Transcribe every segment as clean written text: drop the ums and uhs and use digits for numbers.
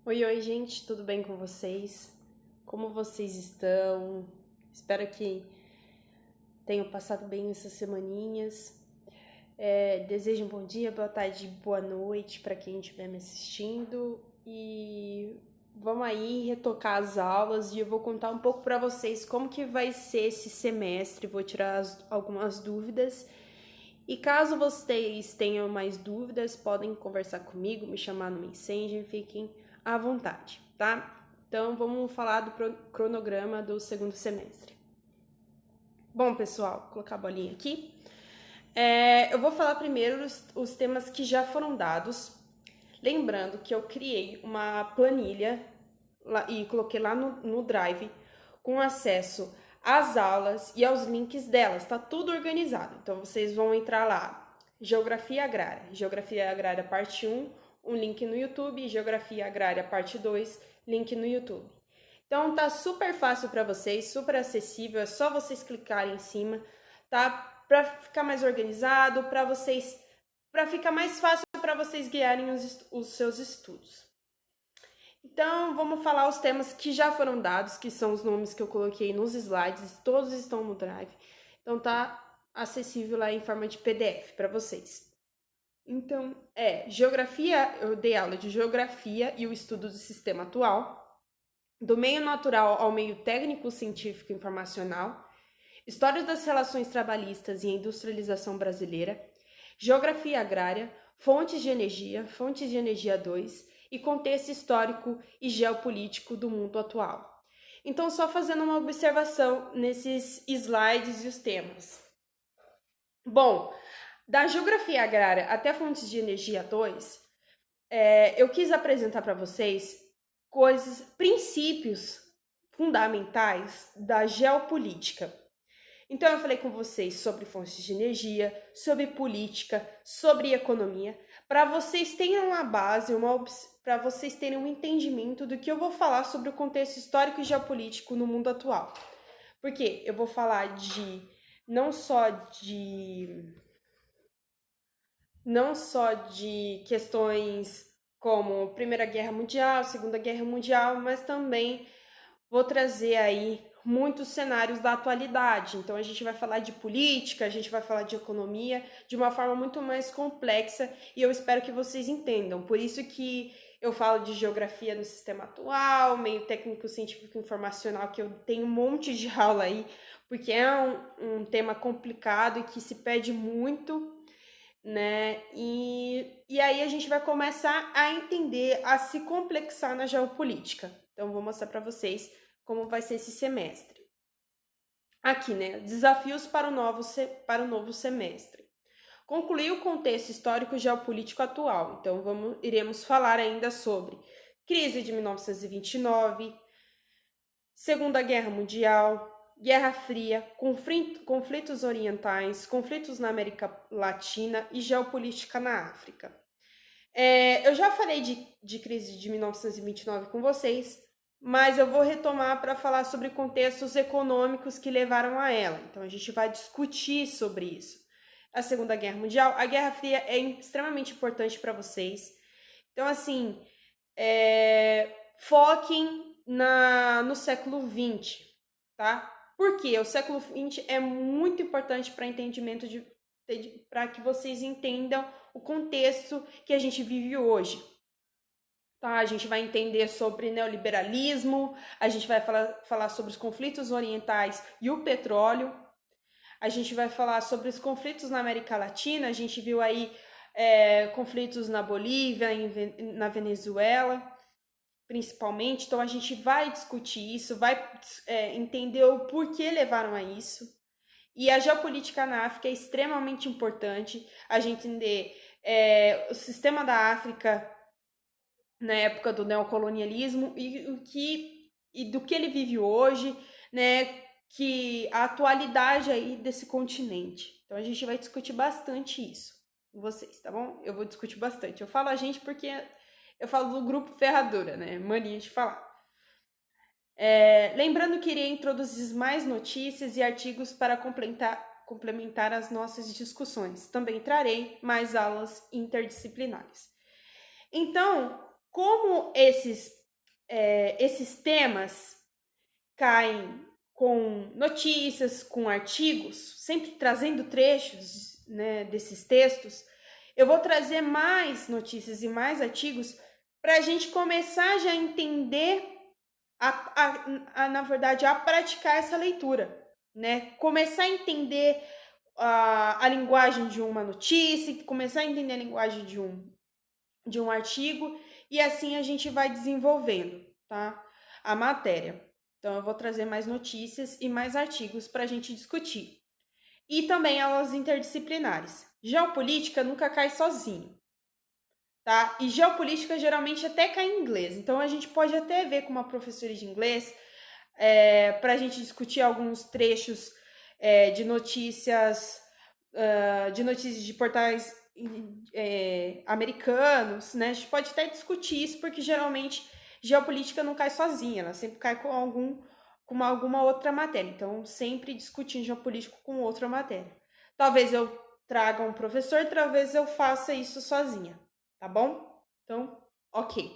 Oi, oi, gente, tudo bem com vocês? Como vocês estão? Espero que tenham passado bem essas semaninhas. Desejo um bom dia, boa tarde, boa noite para quem estiver me assistindo. E vamos aí retocar as aulas e eu vou contar um pouco para vocês como que vai ser esse semestre. Vou tirar algumas dúvidas. E caso vocês tenham mais dúvidas, podem conversar comigo, me chamar no Messenger, fiquem à vontade, tá? Então, vamos falar do cronograma do segundo semestre. Bom, pessoal, vou colocar a bolinha aqui. Eu vou falar primeiro os temas que já foram dados. Lembrando que eu criei uma planilha e coloquei lá no Drive com acesso às aulas e aos links delas. Tá tudo organizado. Então, vocês vão entrar lá. Geografia Agrária parte um link no YouTube. Geografia Agrária parte 2, link no YouTube. Então, tá super fácil para vocês, super acessível. É só vocês clicarem em cima, tá? Para ficar mais organizado, para ficar mais fácil para vocês guiarem os seus estudos. Então, vamos falar os temas que já foram dados, que são os nomes que eu coloquei nos slides, todos estão no Drive. Então, tá acessível lá em forma de PDF para vocês. Então, geografia, eu dei aula de geografia e o estudo do sistema atual, do meio natural ao meio técnico, científico e informacional, história das relações trabalhistas e industrialização brasileira, geografia agrária, fontes de energia 2 e contexto histórico e geopolítico do mundo atual. Então, só fazendo uma observação nesses slides e os temas. Bom, da geografia agrária até fontes de energia 2, eu quis apresentar para vocês princípios fundamentais da geopolítica. Então, eu falei com vocês sobre fontes de energia, sobre política, sobre economia, para vocês terem uma base, para vocês terem um entendimento do que eu vou falar sobre o contexto histórico e geopolítico no mundo atual. Porque eu vou falar não só de questões como Primeira Guerra Mundial, Segunda Guerra Mundial, mas também vou trazer aí muitos cenários da atualidade. Então, a gente vai falar de política, a gente vai falar de economia de uma forma muito mais complexa e eu espero que vocês entendam. Por isso que eu falo de geografia no sistema atual, meio técnico, científico, informacional, que eu tenho um monte de aula aí, porque é um tema complicado e que se pede muito, né? E aí a gente vai começar a entender, a se complexar na geopolítica. Então, vou mostrar para vocês como vai ser esse semestre. Aqui, né? Desafios para o novo semestre. Concluir o contexto histórico geopolítico atual. Então, iremos falar ainda sobre crise de 1929, Segunda Guerra Mundial, Guerra Fria, conflitos orientais, conflitos na América Latina e geopolítica na África. Eu já falei de crise de 1929 com vocês, mas eu vou retomar para falar sobre contextos econômicos que levaram a ela. Então, a gente vai discutir sobre isso. A Segunda Guerra Mundial, a Guerra Fria é extremamente importante para vocês. Então, assim, foquem no século XX, tá? Porque o século XX é muito importante para entendimento para que vocês entendam o contexto que a gente vive hoje. Tá? A gente vai entender sobre neoliberalismo, a gente vai falar sobre os conflitos orientais e o petróleo, a gente vai falar sobre os conflitos na América Latina, a gente viu aí conflitos na Bolívia, na Venezuela, principalmente. Então, a gente vai discutir isso, vai entender o porquê levaram a isso. E a geopolítica na África é extremamente importante, a gente entender o sistema da África na época do neocolonialismo e do que ele vive hoje, né, que a atualidade aí desse continente. Então a gente vai discutir bastante isso com vocês, tá bom? Eu vou discutir bastante. Eu falo a gente porque eu falo do grupo Ferradura, né? Mania de falar. Lembrando que irei introduzir mais notícias e artigos para complementar as nossas discussões. Também trarei mais aulas interdisciplinares. Então, como esses temas caem com notícias, com artigos, sempre trazendo trechos, né, desses textos, eu vou trazer mais notícias e mais artigos para a gente começar já a entender, na verdade, a praticar essa leitura, né? Começar a entender a linguagem de uma notícia, começar a entender a linguagem de um artigo, e assim a gente vai desenvolvendo, tá? A matéria. Então, eu vou trazer mais notícias e mais artigos para a gente discutir. E também aulas interdisciplinares. Geopolítica nunca cai sozinho, tá? E geopolítica geralmente até cai em inglês. Então, a gente pode até ver com uma professora de inglês para a gente discutir alguns trechos de notícias de portais americanos, né? A gente pode até discutir isso, porque geralmente geopolítica não cai sozinha, ela sempre cai com alguma outra matéria. Então, sempre discutindo geopolítico com outra matéria. Talvez eu traga um professor, talvez eu faça isso sozinha, tá bom? Então, ok.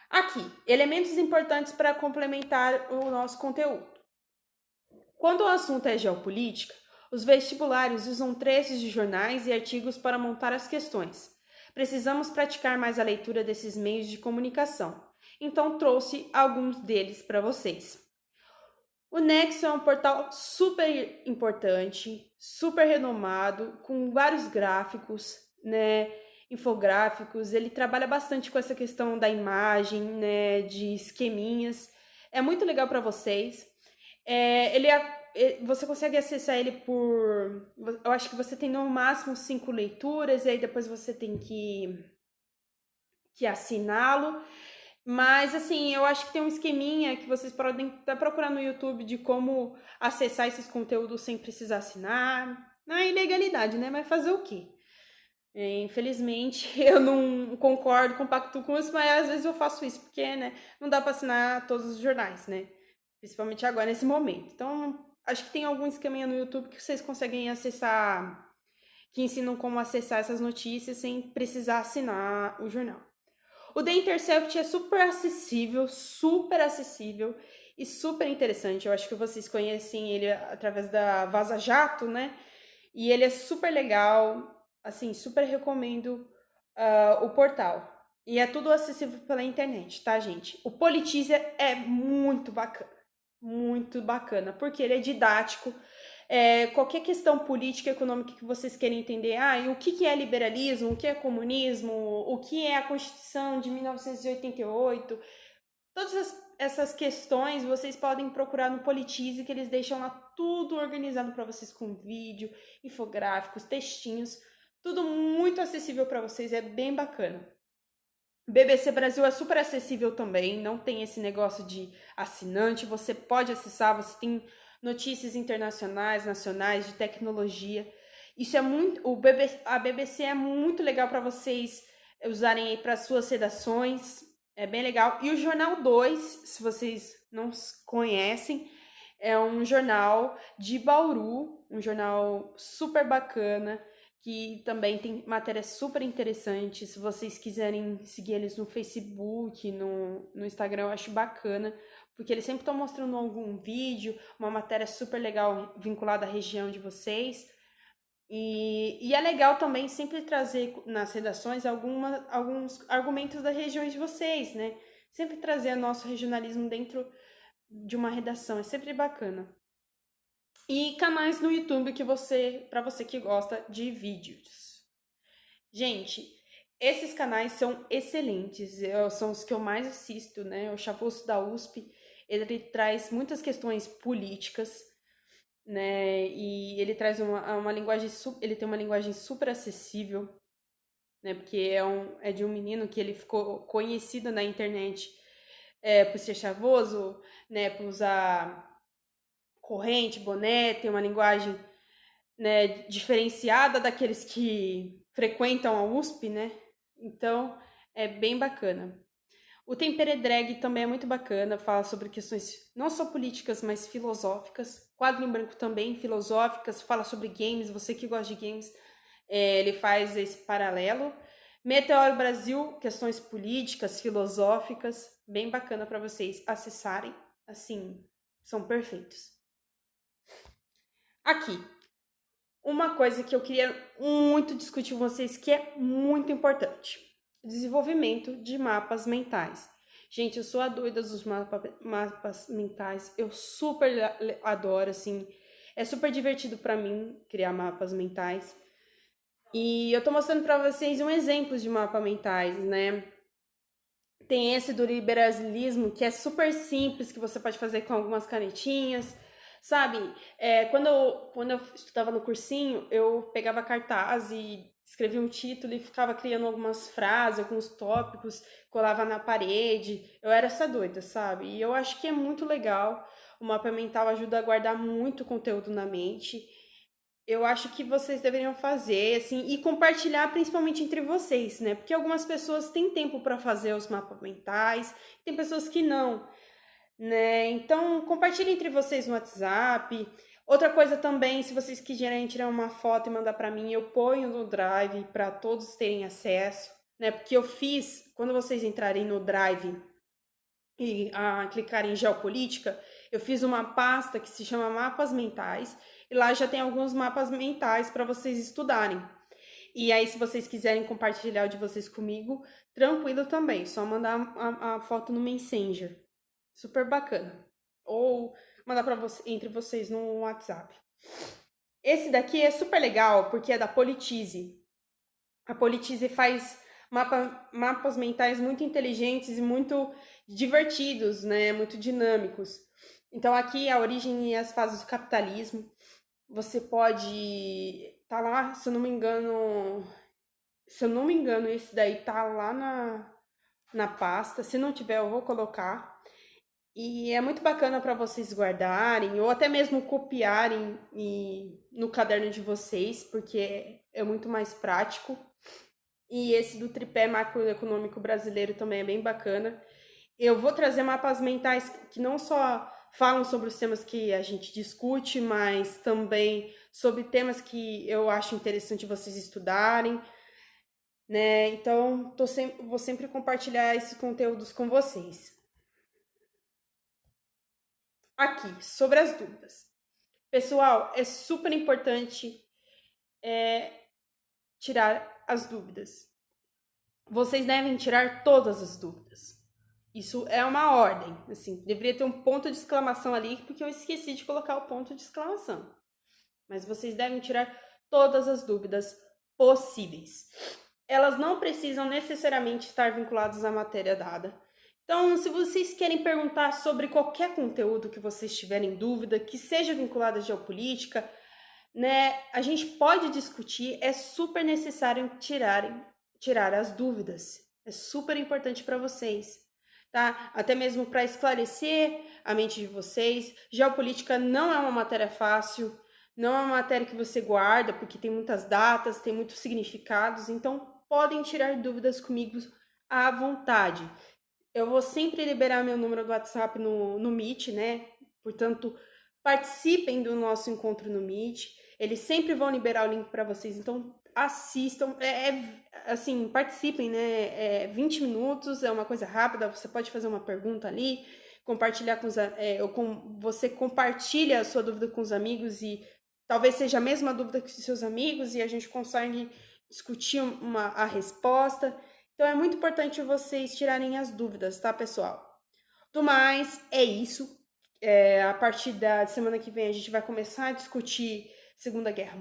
Aqui, elementos importantes para complementar o nosso conteúdo. Quando o assunto é geopolítica, os vestibulares usam trechos de jornais e artigos para montar as questões. Precisamos praticar mais a leitura desses meios de comunicação, então trouxe alguns deles para vocês. O Nexo é um portal super importante, super renomado, com vários gráficos, né, infográficos. Ele trabalha bastante com essa questão da imagem, né, de esqueminhas. É muito legal para vocês. Você consegue acessar ele por... Eu acho que você tem no máximo 5 leituras, e aí depois você tem que assiná-lo. Mas, assim, eu acho que tem um esqueminha que vocês podem até procurar no YouTube de como acessar esses conteúdos sem precisar assinar. Na ilegalidade, né? Mas fazer o quê? Infelizmente, eu não concordo, compacto com isso, mas às vezes eu faço isso, porque, né, não dá para assinar todos os jornais, né? Principalmente agora, nesse momento. Então, acho que tem algum esqueminha no YouTube que vocês conseguem acessar, que ensinam como acessar essas notícias sem precisar assinar o jornal. O The Intercept é super acessível e super interessante. Eu acho que vocês conhecem ele através da Vaza Jato, né? E ele é super legal, assim, super recomendo o portal. E é tudo acessível pela internet, tá, gente? O Politize é muito bacana, porque ele é didático. Qualquer questão política, econômica que vocês querem entender, e o que é liberalismo, o que é comunismo, o que é a Constituição de 1988, todas essas questões vocês podem procurar no Politize, que eles deixam lá tudo organizado para vocês com vídeo, infográficos, textinhos, tudo muito acessível para vocês, é bem bacana. BBC Brasil é super acessível também, não tem esse negócio de assinante, você pode acessar, você tem notícias internacionais, nacionais, de tecnologia. Isso é muito, a BBC é muito legal para vocês usarem aí para suas redações, é bem legal. E o Jornal 2, se vocês não conhecem, é um jornal de Bauru, um jornal super bacana, que também tem matérias super interessantes. Se vocês quiserem seguir eles no Facebook, no Instagram, eu acho bacana, porque eles sempre estão mostrando algum vídeo, uma matéria super legal vinculada à região de vocês. E é legal também sempre trazer nas redações alguns argumentos das regiões de vocês, né? Sempre trazer nosso regionalismo dentro de uma redação, é sempre bacana. E canais no YouTube para você que gosta de vídeos. Gente, esses canais são excelentes, são os que eu mais assisto, né? O Chavos da USP, ele traz muitas questões políticas, né? E ele traz uma linguagem, ele tem uma linguagem super acessível, né? Porque é de um menino que ele ficou conhecido na internet por ser chavoso, né? Por usar corrente, boné, tem uma linguagem, né, diferenciada daqueles que frequentam a USP, né? Então, é bem bacana. O Tempere Drag também é muito bacana, fala sobre questões não só políticas, mas filosóficas. Quadro em Branco também, filosóficas, fala sobre games, você que gosta de games, ele faz esse paralelo. Meteoro Brasil, questões políticas, filosóficas, bem bacana para vocês acessarem, assim, são perfeitos. Aqui, uma coisa que eu queria muito discutir com vocês que é muito importante: desenvolvimento de mapas mentais. Gente, eu sou a doida dos mapas mentais, eu super adoro, assim, é super divertido para mim criar mapas mentais. E eu tô mostrando para vocês um exemplo de mapa mentais, né? Tem esse do liberalismo, que é super simples, que você pode fazer com algumas canetinhas, sabe? Quando eu estudava no cursinho, eu pegava cartaz e escrevia um título e ficava criando algumas frases, alguns tópicos, colava na parede. Eu era essa doida, sabe? E eu acho que é muito legal. O mapa mental ajuda a guardar muito conteúdo na mente. Eu acho que vocês deveriam fazer, assim, e compartilhar principalmente entre vocês, né? Porque algumas pessoas têm tempo para fazer os mapas mentais, tem pessoas que não, né? Então, compartilhe entre vocês no WhatsApp. Outra coisa também, se vocês quiserem tirar uma foto e mandar para mim, eu ponho no Drive para todos terem acesso, né? Porque eu fiz, quando vocês entrarem no Drive e clicarem em Geopolítica, eu fiz uma pasta que se chama Mapas Mentais, e lá já tem alguns mapas mentais para vocês estudarem. E aí, se vocês quiserem compartilhar o de vocês comigo, tranquilo também, só mandar a foto no Messenger. Super bacana. Ou mandar para você, entre vocês no WhatsApp. Esse daqui é super legal porque é da Politize. A Politize faz mapas mentais muito inteligentes e muito divertidos, né? Muito dinâmicos. Então, aqui a origem e as fases do capitalismo. Você pode tá lá, se eu não me engano, esse daí tá lá na pasta. Se não tiver, eu vou colocar. E é muito bacana para vocês guardarem ou até mesmo copiarem no caderno de vocês, porque é muito mais prático. E esse do tripé macroeconômico brasileiro também é bem bacana. Eu vou trazer mapas mentais que não só falam sobre os temas que a gente discute, mas também sobre temas que eu acho interessante vocês estudarem, né? Então, vou sempre compartilhar esses conteúdos com vocês. Aqui, sobre as dúvidas. Pessoal, é super importante tirar as dúvidas. Vocês devem tirar todas as dúvidas. Isso é uma ordem, assim, deveria ter um ponto de exclamação ali, porque eu esqueci de colocar o ponto de exclamação. Mas vocês devem tirar todas as dúvidas possíveis. Elas não precisam necessariamente estar vinculadas à matéria dada. Então, se vocês querem perguntar sobre qualquer conteúdo que vocês tiverem dúvida, que seja vinculado à geopolítica, né, a gente pode discutir, é super necessário tirar as dúvidas. É super importante para vocês, tá? Até mesmo para esclarecer a mente de vocês. Geopolítica não é uma matéria fácil, não é uma matéria que você guarda, porque tem muitas datas, tem muitos significados, então podem tirar dúvidas comigo à vontade. Eu vou sempre liberar meu número do WhatsApp no Meet, né? Portanto, participem do nosso encontro no Meet. Eles sempre vão liberar o link para vocês, então assistam. Assim, participem, né? 20 minutos, é uma coisa rápida, você pode fazer uma pergunta ali, compartilhar você compartilha a sua dúvida com os amigos e talvez seja a mesma dúvida que os seus amigos e a gente consegue discutir a resposta. Então é muito importante vocês tirarem as dúvidas, tá, pessoal? Do mais, é isso. A partir da semana que vem a gente vai começar a discutir Segunda Guerra,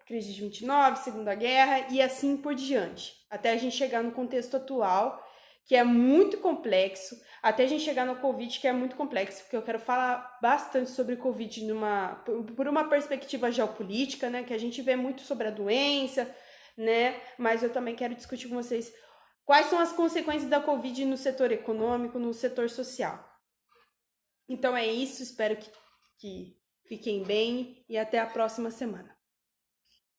crise de 29, Segunda Guerra e assim por diante. Até a gente chegar no contexto atual, que é muito complexo, até a gente chegar no Covid, que é muito complexo, porque eu quero falar bastante sobre Covid por uma perspectiva geopolítica, né, que a gente vê muito sobre a doença, né, mas eu também quero discutir com vocês quais são as consequências da Covid no setor econômico, no setor social. Então é isso, espero que fiquem bem e até a próxima semana.